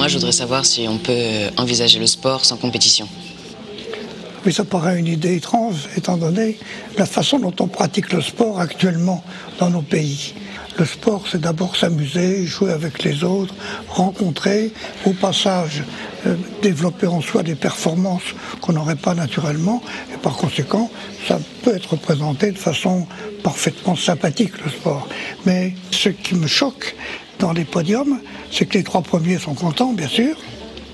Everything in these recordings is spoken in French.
moi, je voudrais savoir si on peut envisager le sport sans compétition. Oui, ça paraît une idée étrange, étant donné la façon dont on pratique le sport actuellement dans nos pays. Le sport, c'est d'abord s'amuser, jouer avec les autres, rencontrer, au passage, développer en soi des performances qu'on n'aurait pas naturellement. Et par conséquent, ça peut être présenté de façon parfaitement sympathique, le sport. Mais ce qui me choque dans les podiums, c'est que les 3 premiers sont contents, bien sûr.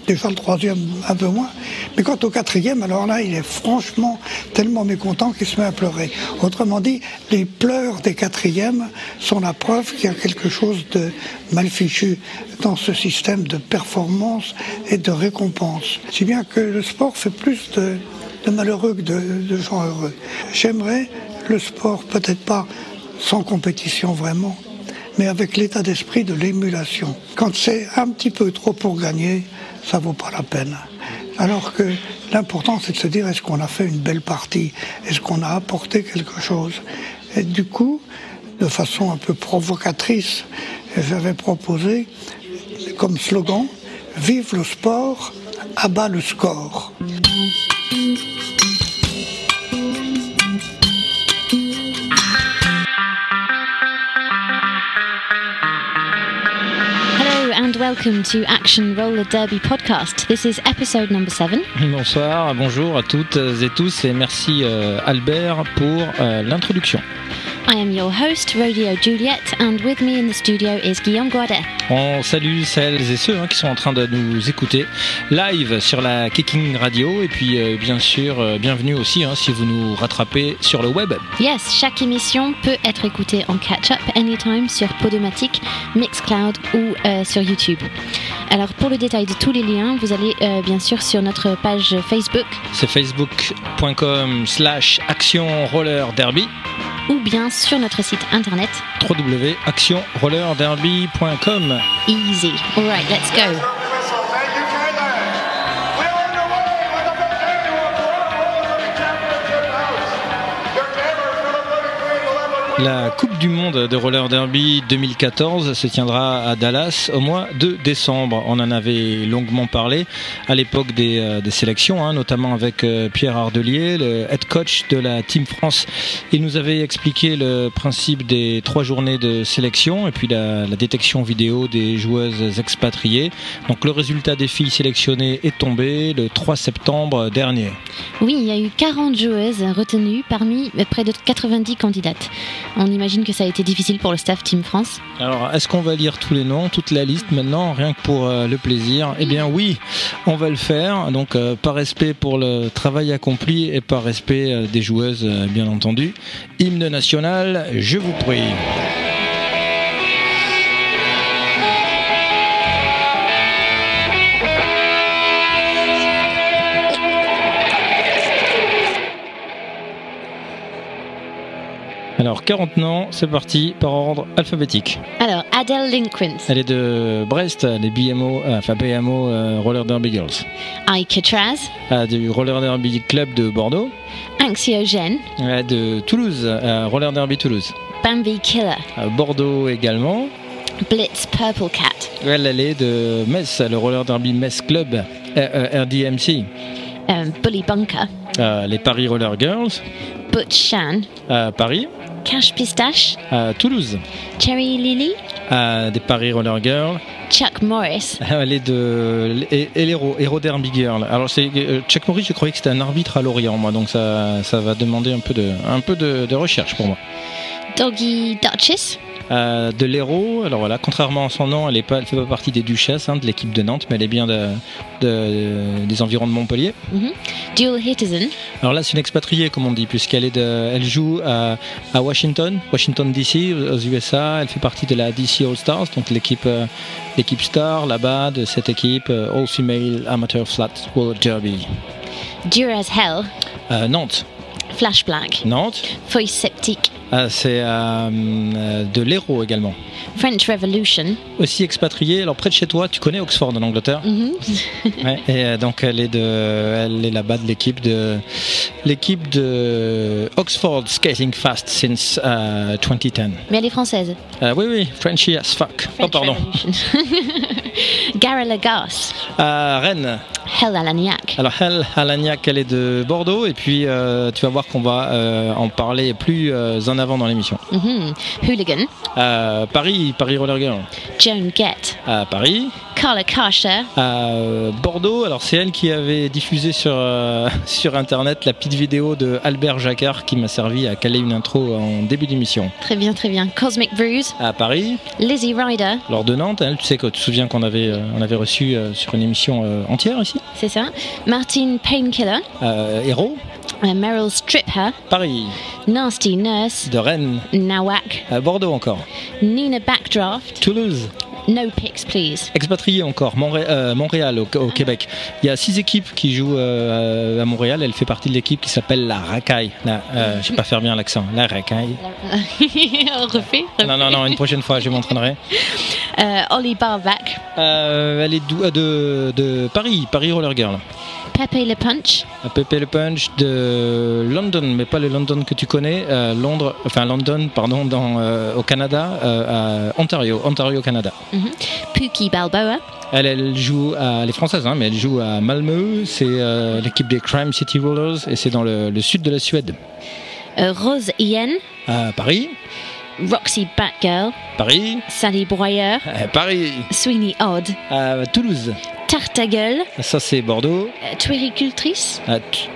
Déjà le 3e un peu moins. Mais quant au 4e, alors là, il est franchement tellement mécontent qu'il se met à pleurer. Autrement dit, les pleurs des 4e sont la preuve qu'il y a quelque chose de mal fichu dans ce système de performance et de récompense. Si bien que le sport fait plus de malheureux que de gens heureux. J'aimerais le sport, peut-être pas sans compétition vraiment, mais avec l'état d'esprit de l'émulation. Quand c'est un petit peu trop pour gagner, ça vaut pas la peine. Alors que l'important, c'est de se dire, est-ce qu'on a fait une belle partie? Est-ce qu'on a apporté quelque chose? Et du coup, de façon un peu provocatrice, j'avais proposé comme slogan, vive le sport, abat le score. And welcome to Action Roller Derby podcast. This is episode number 7. Bonsoir, bonjour à toutes et tous et merci Albert pour l'introduction. I am your host, Rodeo Juliet, and with me in the studio is Guillaume Guadet. On salue celles et ceux qui sont en train de nous écouter live sur la Kicking Radio et puis bien sûr bienvenue aussi si vous nous rattrapez sur le web. Yes, chaque émission peut être écoutée en catch-up anytime sur Podomatic, Mixcloud ou sur YouTube. Alors pour le détail de tous les liens, vous allez bien sûr sur notre page Facebook. C'est facebook.com/Action Roller Derby. Ou bien sur notre site internet www.actionrollerderby.com. Easy. All right, let's go. La Coupe du Monde de Roller Derby 2014 se tiendra à Dallas au mois de décembre. On en avait longuement parlé à l'époque des sélections, notamment avec Pierre Ardelier, le head coach de la Team France. Il nous avait expliqué le principe des 3 journées de sélection et puis la détection vidéo des joueuses expatriées. Donc le résultat des filles sélectionnées est tombé le 3 septembre dernier. Oui, il y a eu 40 joueuses retenues parmi près de 90 candidates. On imagine que ça a été difficile pour le staff Team France. Alors, est-ce qu'on va lire tous les noms, toute la liste maintenant, rien que pour le plaisir? Eh bien oui, on va le faire. Donc, par respect pour le travail accompli et par respect des joueuses, bien entendu. Hymne national, je vous prie. Alors, 40 noms, c'est parti, par ordre alphabétique. Alors, Adèle Linquint. Elle est de Brest, les BMO Roller Derby Girls. Aïka Traz. Du Roller Derby Club de Bordeaux. Anxiogène. De Toulouse, Roller Derby Toulouse. Bambi Killer. Bordeaux également. Blitz Purple Cat. Elle est de Metz, le Roller Derby Metz Club, RDMC. Bully Bunker. Les Paris Roller Girls. Butch Shan. Paris. Cash Pistache. Toulouse. Cherry Lily. Des Paris Roller Girls. Chuck Morris. Elle est de Hero Derby Girl. Alors c'est Chuck Morris, je croyais que c'était un arbitre à Lorient, moi, donc ça va demander un peu de recherche pour moi. Doggy Duchess. De l'Hérault, alors voilà, contrairement à son nom, elle fait pas partie des Duchesses, de l'équipe de Nantes, mais elle est bien des environs de Montpellier. Jewel Hitterson. Alors là, c'est une expatriée, comme on dit, elle joue à Washington DC, aux USA. Elle fait partie de la DC All Stars, donc l'équipe star là-bas de cette équipe All Female Amateur Flat Roller Derby. Dure as Hell. Nantes. Flash Black. Nantes. Feuille Sceptique. C'est de l'Hérault également. French Revolution. Aussi expatriée, alors près de chez toi, tu connais Oxford en Angleterre. Ouais, et donc elle est là-bas de l'équipe de Oxford Skating Fast since 2010. Mais elle est française. Oui, Frenchy as fuck. French pardon. Gara Lagos. À Rennes. Hell Alagnac. Alors Hell Alagnac, elle est de Bordeaux et puis tu vas voir qu'on va en parler plus en avant dans l'émission. Hooligan. Paris Roller Girl. Joan Gett. À Paris. Carla Kasher. À Bordeaux, alors c'est elle qui avait diffusé sur internet la petite vidéo de Albert Jacquard qui m'a servi à caler une intro en début d'émission. Très bien, très bien. Cosmic Bruise. À Paris. Lizzie Ryder. Lors de Nantes, tu sais que tu te souviens qu'on avait reçu sur une émission entière ici. C'est ça. Martine Painkiller. Héros. Meryl Streep. Paris. Nasty Nurse. De Rennes. Nawak. À Bordeaux encore. Nina Backdraft. Toulouse. No pics, please. Expatrié encore, Montréal au Québec. Il y a 6 équipes qui jouent à Montréal. Elle fait partie de l'équipe qui s'appelle la Racaille. Je ne sais pas faire bien l'accent. La Racaille. Refais. Non, une prochaine fois, je m'entraînerai. Ollie Barvac. Elle est de Paris Roller Girl. Pepe Le Punch. Pepe Le Punch de London, mais pas le London que tu connais, London, au Canada, à Ontario, Canada. Pookie Balboa. Elle joue elle est française, hein, mais elle joue à Malmö, c'est l'équipe des Crime City Rollers et c'est dans le sud de la Suède. Rose Ian. À Paris. Roxy Batgirl. Paris. Sally Broyer. Paris. Sweeney Odd. À Toulouse. Tartagueule. Ça c'est Bordeaux. Tuéricultrice.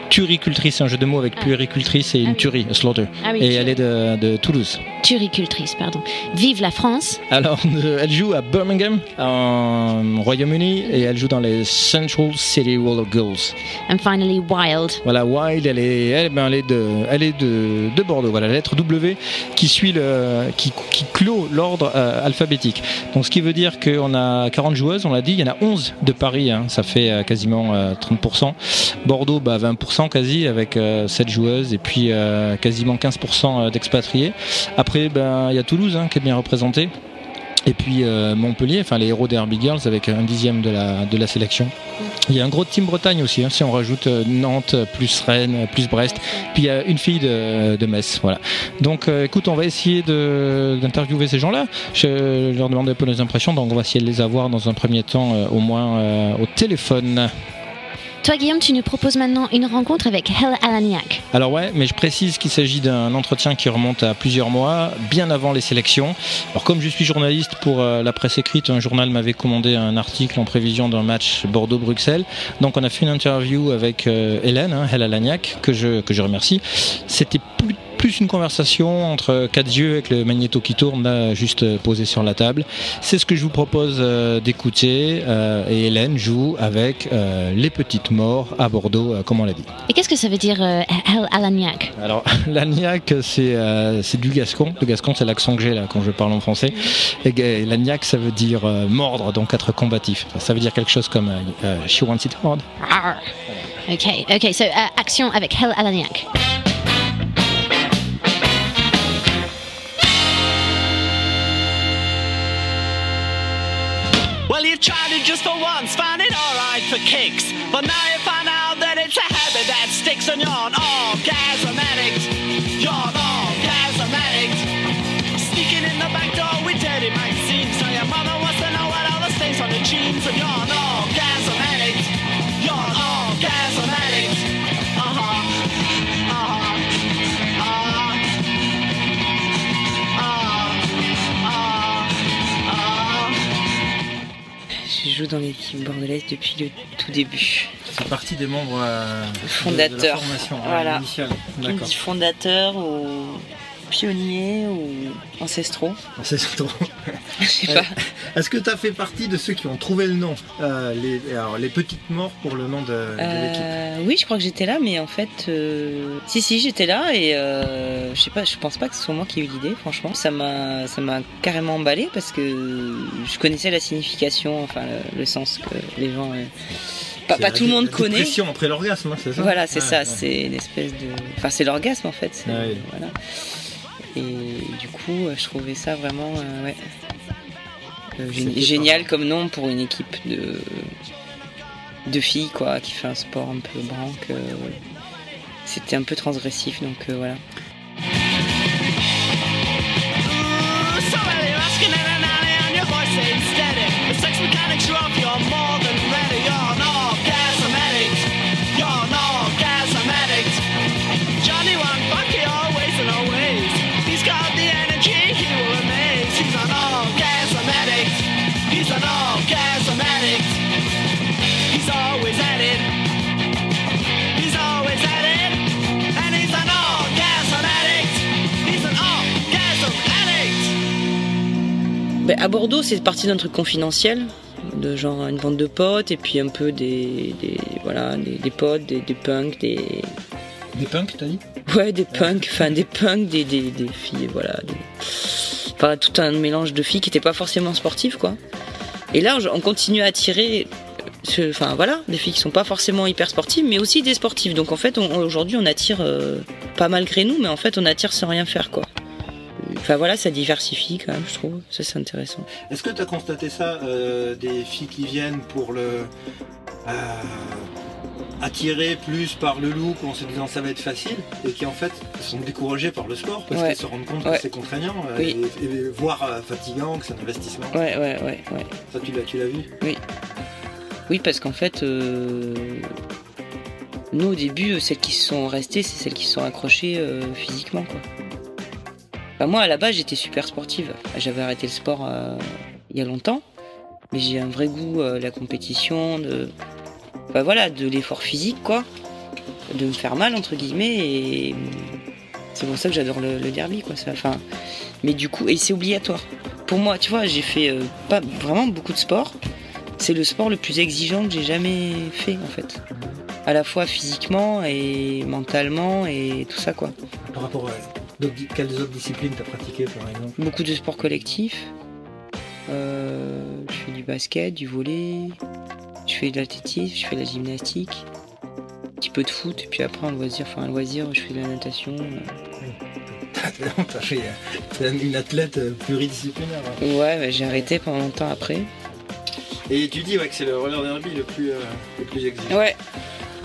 Tuéricultrice, c'est un jeu de mots avec puéricultrice et une tuerie, a slaughter. Et elle est de Toulouse. Tuéricultrice, pardon. Vive la France. Alors, elle joue à Birmingham, en Royaume-Uni, et elle joue dans les Central City Roller Girls. And finally, Wild. Voilà, Wild, elle est de Bordeaux. Voilà, la lettre W qui suit qui clôt l'ordre alphabétique. Donc, ce qui veut dire qu'on a 40 joueuses, on l'a dit, il y en a 11 de Paris, hein, ça fait quasiment 30%. Bordeaux, 20% quasi, avec 7 joueuses, et puis quasiment 15% d'expatriés. Après, il y a Toulouse, hein, qui est bien représenté. Et puis Montpellier, enfin les héros des Herbie Girls avec 1/10 de la sélection. Il y a un gros team Bretagne aussi, hein, si on rajoute Nantes, plus Rennes, plus Brest. Puis il y a une fille de Metz. Voilà. Donc écoute, on va essayer d'interviewer ces gens-là. Je leur demande un peu nos impressions, donc on va essayer de les avoir dans un premier temps au moins au téléphone. Toi, Guillaume, tu nous proposes maintenant une rencontre avec Hell Alagnac. Alors ouais, mais je précise qu'il s'agit d'un entretien qui remonte à plusieurs mois, bien avant les sélections. Alors comme je suis journaliste pour la presse écrite, un journal m'avait commandé un article en prévision d'un match Bordeaux-Bruxelles. Donc on a fait une interview avec Hélène, Hell Alagnac, que je remercie. C'était plus une conversation entre quatre yeux avec le magnéto qui tourne là, juste posé sur la table. C'est ce que je vous propose d'écouter. Et Hélène joue avec les petites morts à Bordeaux, comme on l'a dit. Et qu'est-ce que ça veut dire Hell Alagnac? Alors l'agnac, c'est du gascon. Le gascon, c'est l'accent que j'ai là quand je parle en français. Et l'agnac, ça veut dire mordre, donc être combatif. Ça veut dire quelque chose comme she wants it hard. Ok, so action avec Hell Alagnac. Well, you tried it just for once, found it alright for kicks. But now you find out that it's a habit that sticks, and you're an orgasm addict. You're an orgasm addict. Sneaking in the back door with dirty magazines. So your mother wants to know what all the stains on the jeans. And you're an orgasm addict. You're an orgasm addict. Je joue dans l'équipe bordelaise depuis le tout début. C'est partie des membres fondateurs. De la formation voilà. Initiale. On dit fondateurs ou pionniers ou ancestraux. Ancestraux. Je sais pas. Est-ce que tu as fait partie de ceux qui ont trouvé le nom, les petites morts pour le nom de l'équipe? Oui, je crois que j'étais là, mais en fait, si, j'étais là et je sais pas, je pense pas que ce soit moi qui ai eu l'idée. Franchement, ça m'a carrément emballé parce que je connaissais la signification, enfin le sens que les gens. Pas tout le monde connaît. Dépression après l'orgasme, c'est ça? Voilà, c'est ça. C'est une espèce de. Enfin, c'est l'orgasme en fait. Voilà. Et du coup, je trouvais ça vraiment génial comme nom pour une équipe de filles quoi, qui fait un sport un peu branque. C'était un peu transgressif, donc voilà. Somebody asking and you're your voice ain't steady. The sex mechanics you À Bordeaux, c'est parti d'un truc confidentiel, de genre une bande de potes, et puis un peu des potes, des punks, Des punks, t'as dit? Ouais, des punks, des filles, voilà. Enfin, tout un mélange de filles qui n'étaient pas forcément sportives, quoi. Et là, on continue à attirer, des filles qui sont pas forcément hyper sportives, mais aussi des sportives. Donc en fait, aujourd'hui, on attire, pas malgré nous, mais en fait, on attire sans rien faire, quoi. Enfin voilà, ça diversifie quand même, je trouve. Ça, c'est intéressant. Est-ce que tu as constaté ça, des filles qui viennent pour attirées plus par le look en se disant ça va être facile et qui en fait sont découragées par le sport parce qu'elles se rendent compte que c'est contraignant et voire fatigant, que c'est un investissement. Ouais. Ça tu l'as vu? Oui, parce qu'en fait, nous au début, celles qui se sont restées, c'est celles qui se sont accrochées physiquement, quoi. Moi à la base j'étais super sportive. J'avais arrêté le sport il y a longtemps, mais j'ai un vrai goût de la compétition, de l'effort physique, quoi, de me faire mal entre guillemets, et c'est pour ça que j'adore le derby, quoi. Mais du coup, et c'est obligatoire. Pour moi, tu vois, j'ai fait pas vraiment beaucoup de sport. C'est le sport le plus exigeant que j'ai jamais fait, en fait. À la fois physiquement et mentalement et tout ça, quoi. Par rapport à quelles autres disciplines t'as pratiqué, par exemple? Beaucoup de sports collectifs. Je fais du basket, du volley, je fais de l'athlétisme, je fais de la gymnastique, un petit peu de foot, et puis après un loisir, je fais de la natation. T'es une athlète pluridisciplinaire. Hein. Ouais, j'ai arrêté pendant longtemps après. Et tu dis que c'est le roller derby le plus exigeant. Ouais.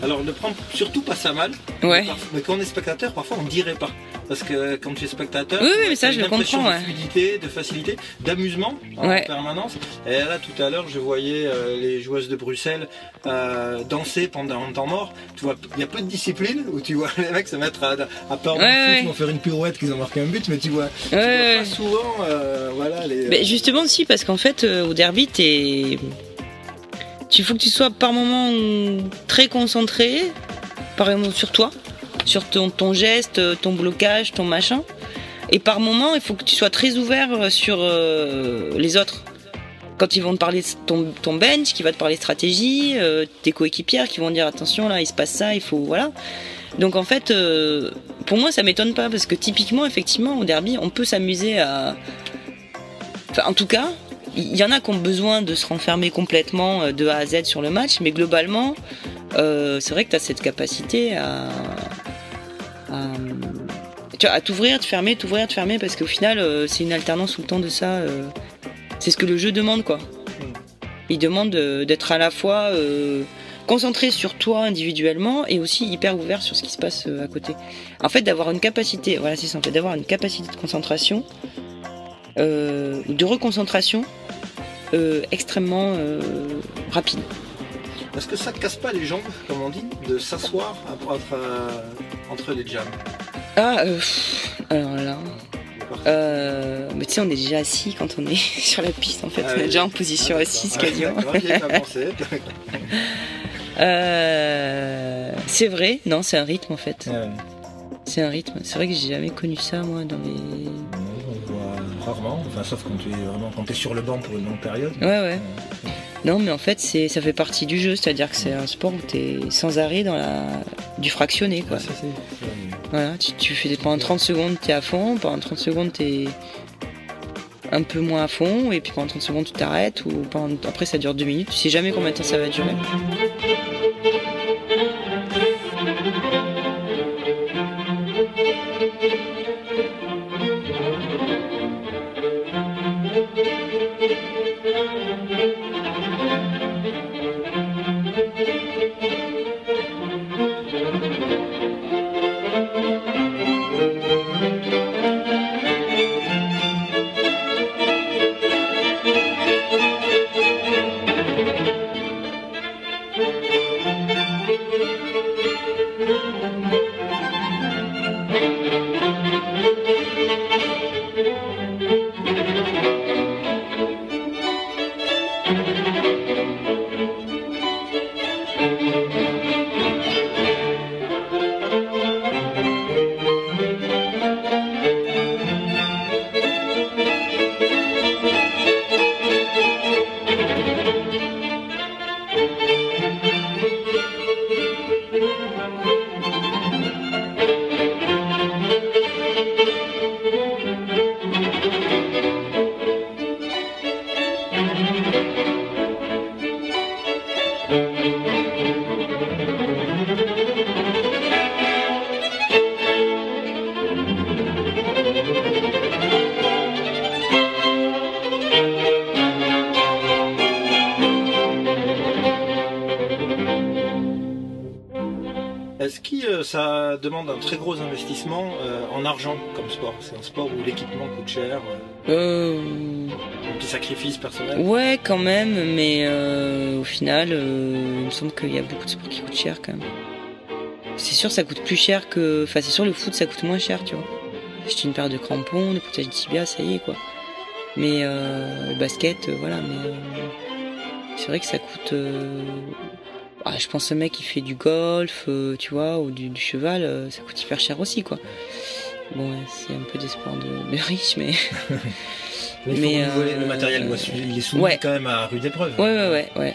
Alors ne prends surtout pas ça mal. Ouais. Mais quand on est spectateur, parfois on ne dirait pas. Parce que quand tu es spectateur, mais ça je le comprends. De fluidité, de facilité, d'amusement en permanence. Et là tout à l'heure je voyais les joueuses de Bruxelles danser pendant un temps mort. Tu vois, il y a peu de disciplines où tu vois les mecs se mettre à part du foot, ils vont faire une pirouette qu'ils ont marqué un but, mais tu vois pas souvent Mais justement aussi parce qu'en fait au derby il faut que tu sois par moment très concentré, par exemple sur toi, sur ton geste, ton blocage, ton machin. Et par moment, il faut que tu sois très ouvert sur les autres. Quand ils vont te parler de ton bench, qui va te parler stratégie, tes coéquipières qui vont dire attention là, il se passe ça, il faut voilà. Donc en fait, pour moi, ça m'étonne pas parce que typiquement, effectivement, au derby, on peut s'amuser à. Enfin, en tout cas. Il y en a qui ont besoin de se renfermer complètement de A à Z sur le match, mais globalement, c'est vrai que tu as cette capacité à t'ouvrir, te fermer, parce qu'au final, c'est une alternance tout le temps de ça. C'est ce que le jeu demande, quoi. Il demande d'être à la fois concentré sur toi individuellement et aussi hyper ouvert sur ce qui se passe à côté. En fait, d'avoir une capacité, voilà, c'est ça, en fait, d'avoir une capacité de concentration, de reconcentration extrêmement rapide. Est-ce que ça ne casse pas les jambes, comme on dit, de s'asseoir entre les jams? Alors là... mais tu sais, on est déjà assis quand on est sur la piste, en fait. On est déjà en position assise quasiment. C'est vrai, non, c'est un rythme en fait. C'est un rythme. C'est vrai que j'ai jamais connu ça, moi, dans les... Rarement, sauf quand tu es sur le banc pour une longue période. Ouais. Non, mais en fait, ça fait partie du jeu, c'est-à-dire que c'est un sport où tu es sans arrêt dans du fractionné, quoi. Voilà, tu fais pendant 30 secondes, tu es à fond, pendant 30 secondes, tu es un peu moins à fond, et puis pendant 30 secondes, tu t'arrêtes, après ça dure 2 minutes, tu sais jamais combien de temps ça va durer. ski, ça demande un très gros investissement en argent comme sport. C'est un sport où l'équipement coûte cher. Un petit sacrifice personnel. Ouais, quand même, mais au final, il me semble qu'il y a beaucoup de sports qui coûtent cher quand même. C'est sûr, ça coûte plus cher que... Enfin, c'est sûr, le foot, ça coûte moins cher, tu vois. Acheter une paire de crampons, des protèges de tibia, ça y est, quoi. Mais le basket, voilà, mais... c'est vrai que ça coûte... je pense au mec qui fait du golf, tu vois, ou du cheval, ça coûte hyper cher aussi, quoi. Bon, ouais, c'est un peu des sports de riches, mais... mais le matériel, il est soumis quand même à rude épreuve. Ouais.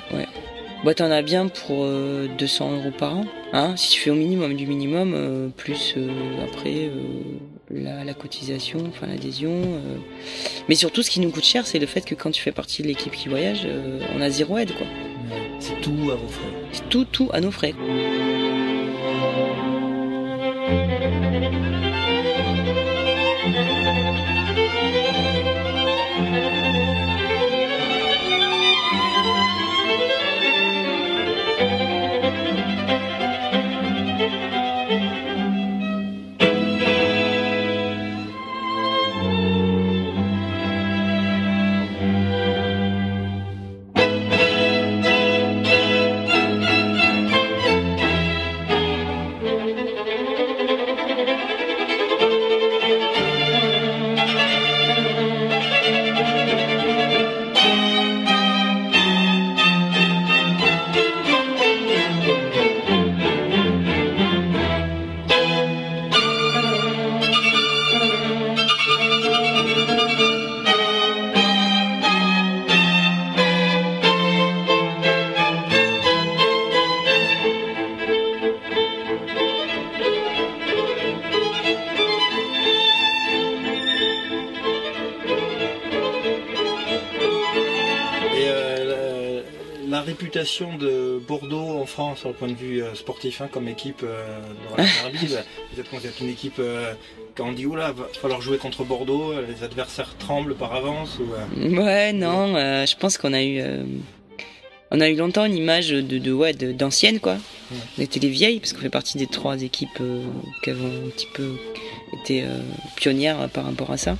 Bah, t'en as bien pour 200 € par an, hein, si tu fais au minimum du minimum, plus après la cotisation, enfin l'adhésion. Mais surtout, ce qui nous coûte cher, c'est le fait que quand tu fais partie de l'équipe qui voyage, on a 0 aide, quoi. C'est tout à vos frais. C'est tout à nos frais. La réputation de Bordeaux en France, sur le point de vue sportif, hein, comme équipe dans la derby, peut-être qu'on est une équipe quand on dit oula, va falloir jouer contre Bordeaux, les adversaires tremblent par avance Ouais, non, je pense qu'on a eu longtemps une image d'ancienne, quoi. On était les vieilles, parce qu'on fait partie des 3 équipes qui avons un petit peu été pionnières par rapport à ça.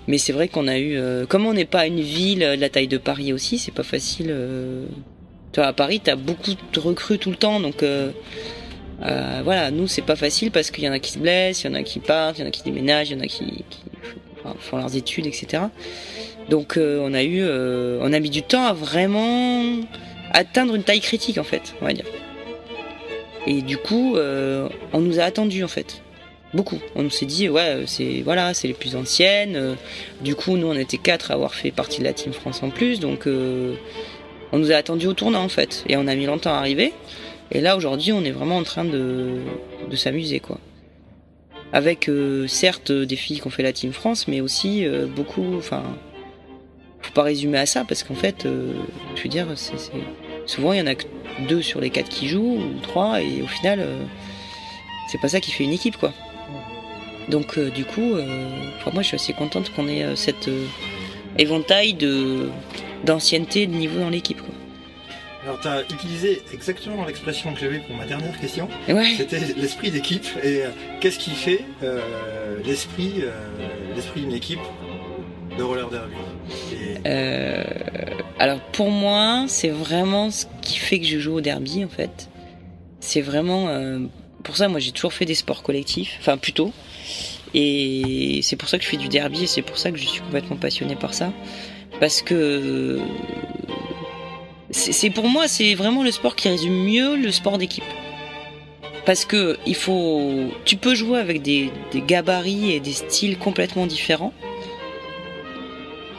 Mais c'est vrai qu'on a eu... comme on n'est pas une ville de la taille de Paris aussi, c'est pas facile. Tu vois, à Paris, t'as beaucoup de recrues tout le temps, donc voilà, nous c'est pas facile parce qu'il y en a qui se blessent, il y en a qui partent, il y en a qui déménagent, il y en a qui font leurs études, etc. Donc on a mis du temps à vraiment atteindre une taille critique, en fait, on va dire. Et du coup, on nous a attendus, en fait. Beaucoup. On s'est dit, c'est les plus anciennes. Du coup, nous, on était 4 à avoir fait partie de la Team France en plus. Donc, on nous a attendu au tournant, en fait. Et on a mis longtemps à arriver. Et là, aujourd'hui, on est vraiment en train de s'amuser, quoi. Avec, certes, des filles qui ont fait la Team France, mais aussi beaucoup... Enfin, faut pas résumer à ça, parce qu'en fait, je veux dire, souvent, il y en a que 2 sur les 4 qui jouent, ou 3, et au final, c'est pas ça qui fait une équipe, quoi. Donc du coup, moi je suis assez contente qu'on ait cet éventail d'ancienneté de niveau dans l'équipe, quoi. Alors tu as utilisé exactement l'expression que j'avais pour ma dernière question. Ouais. C'était l'esprit d'équipe. Et qu'est-ce qui fait l'esprit d'une équipe de roller derby? Alors pour moi, c'est vraiment ce qui fait que je joue au derby, en fait. C'est vraiment... pour ça, moi j'ai toujours fait des sports collectifs, enfin plutôt. Et c'est pour ça que je fais du derby et c'est pour ça que je suis complètement passionné par ça. Parce que pour moi, c'est vraiment le sport qui résume mieux le sport d'équipe. Parce que tu peux jouer avec des gabarits et des styles complètement différents.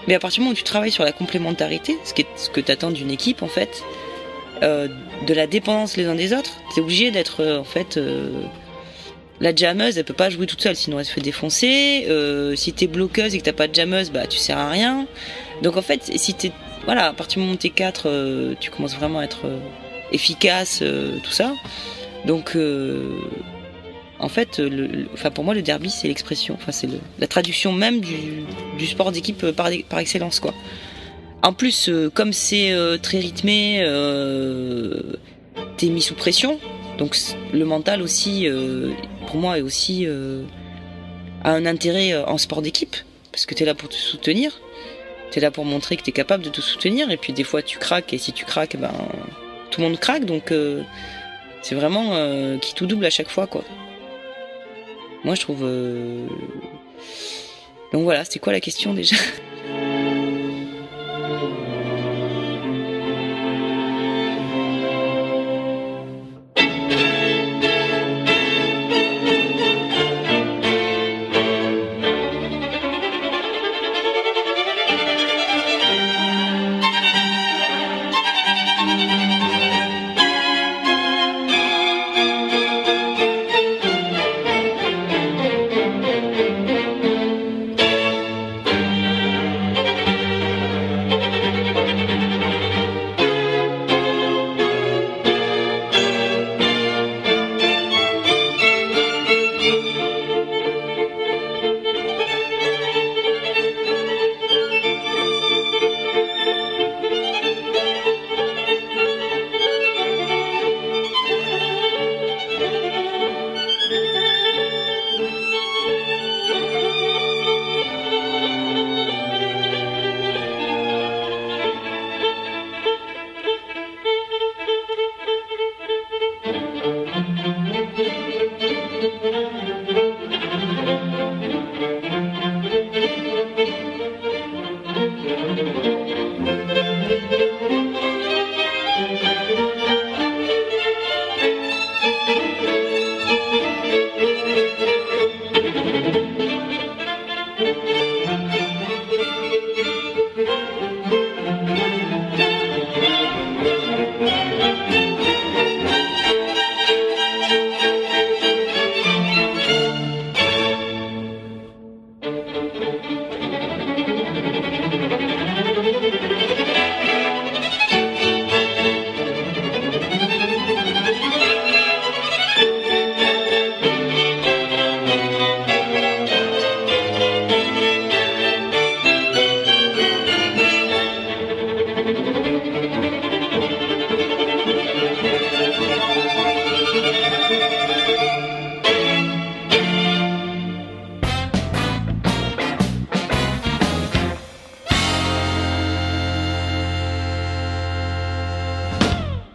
Mais à partir du moment où tu travailles sur la complémentarité, ce que t'attends d'une équipe, en fait, de la dépendance les uns des autres, t'es obligé d'être, en fait... La jammeuse, elle peut pas jouer toute seule, sinon elle se fait défoncer. Si t'es bloqueuse et que t'as pas de jammeuse, bah tu sers à rien. Donc en fait, si à partir du moment où t'es 4, tu commences vraiment à être efficace, tout ça. Donc en fait, pour moi le derby c'est l'expression, c'est la traduction même du sport d'équipe par excellence, quoi. En plus, comme c'est très rythmé, t'es mis sous pression. Donc le mental aussi, pour moi, est aussi a un intérêt en sport d'équipe, parce que t'es là pour te soutenir, t'es là pour montrer que t'es capable de te soutenir, et puis des fois tu craques, et si tu craques, ben tout le monde craque, donc c'est vraiment qui tout double à chaque fois, quoi. Moi je trouve... Donc voilà, c'était quoi la question déjà ?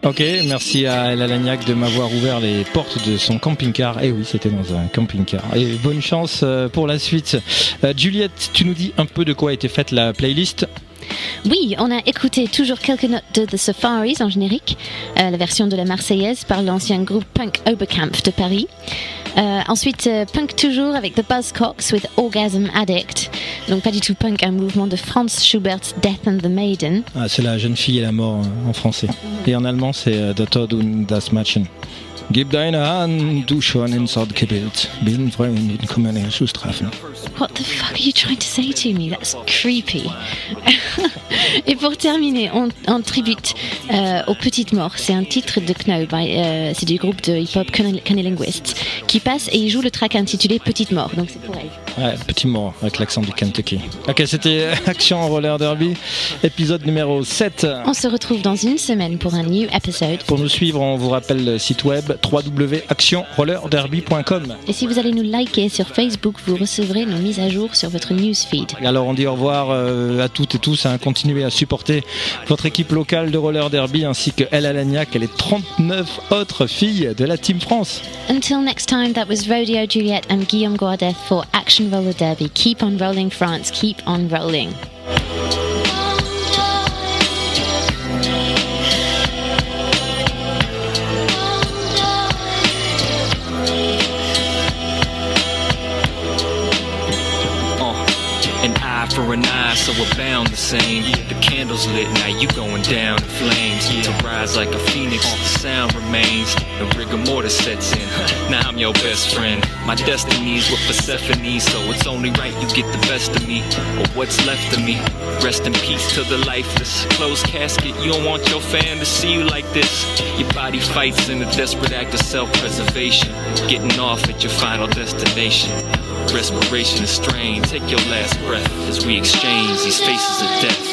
Ok, merci à El Alagnac de m'avoir ouvert les portes de son camping-car. Et oui, c'était dans un camping-car. Et bonne chance pour la suite. Juliette, tu nous dis un peu de quoi a été faite la playlist ? Oui, on a écouté toujours quelques notes de The Safaris en générique, la version de la Marseillaise par l'ancien groupe punk Oberkampf de Paris. Ensuite, punk toujours avec The Buzzcocks with Orgasm Addict. Donc pas du tout punk, un mouvement de Franz Schubert's Death and the Maiden. Ah, c'est La jeune fille et la mort en français. Et en allemand, c'est Der Tod und das Mädchen. Gib deine Hand, du schon ins Ort gebildet. Bin Freundin, komm her, Schuss treffen. What the fuck are you trying to say to me? That's creepy. Et pour terminer, on tribute aux Petites Morts. C'est un titre de Knau, c'est du groupe de hip-hop Cunnilinguists qui passe et il joue le track intitulé Petite Mort. Donc c'est pour elle. Ouais, Petit Mort avec l'accent du Kentucky. Ok, c'était Action Roller Derby, épisode numéro 7. On se retrouve dans une semaine pour un new episode. Pour nous suivre, on vous rappelle le site web www.actionrollerderby.com. Et si vous allez nous liker sur Facebook, vous recevrez nos mises à jour sur votre newsfeed. Alors on dit au revoir à toutes et tous, hein. Continuez à supporter votre équipe locale de roller derby ainsi que El Alagnac et les 39 autres filles de la Team France. Until next time, that was Rodeo Juliette and Guillaume Guardeth for Action Roller Derby. Keep on rolling, France. Keep on rolling. For an eye, so we're bound the same. The candle's lit, now you going down in flames. To rise like a phoenix, the sound remains. The rigor mortis sets in. Now I'm your best friend. My destiny's with Persephone, so it's only right you get the best of me, or what's left of me. Rest in peace to the lifeless. Closed casket, you don't want your fan to see you like this. Your body fights in a desperate act of self-preservation. Getting off at your final destination. Respiration is strained. Take your last breath as we exchange these faces of death.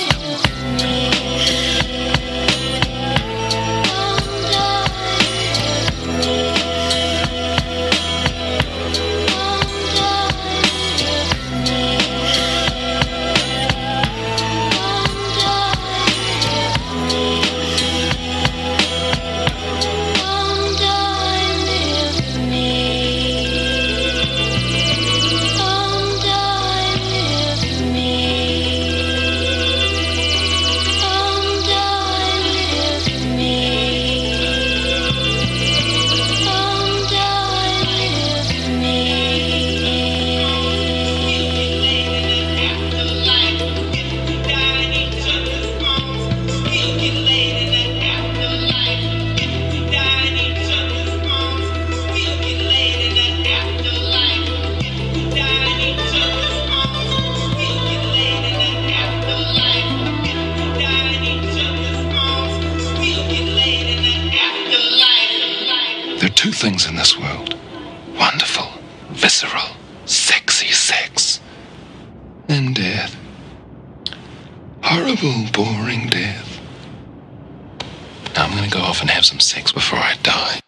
two things in this world. Wonderful, visceral, sexy sex. And death. Horrible, boring death. Now I'm gonna go off and have some sex before I die.